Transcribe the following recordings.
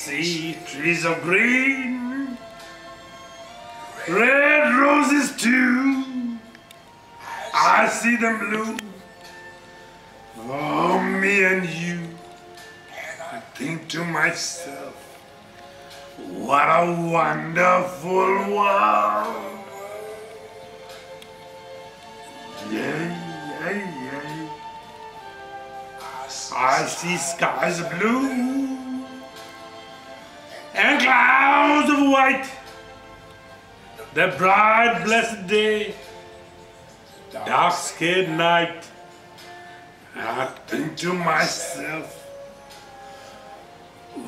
see trees of green, red roses too. I see them bloom for me and you. I think to myself, what a wonderful world. Yeah, yeah, yeah. I see skies of blue and clouds of white. The bright, blessed day, dark-skinned night. I think to myself,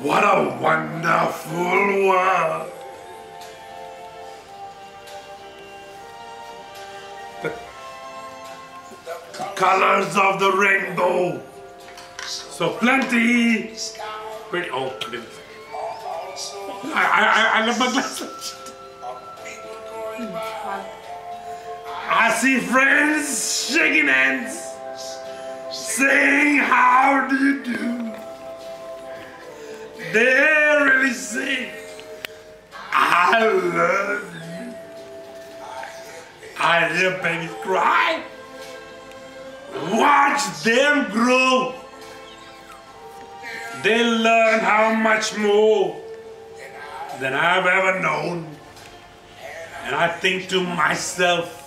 what a wonderful world. The colors of the rainbow, so plenty. Pretty, oh, I love my glasses. I see friends shaking hands, saying, how do you do? They really say, I love you. I hear babies cry. Watch them grow. They learn how much more than I've ever known. And I think to myself,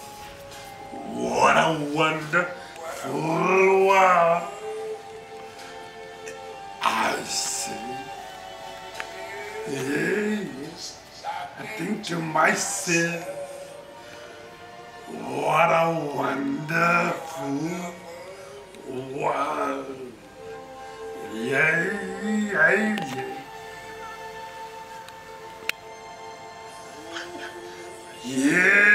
what a wonderful world. I see. Yes. I think to myself, what a wonderful world. Yeah, yeah, yeah. Yeah.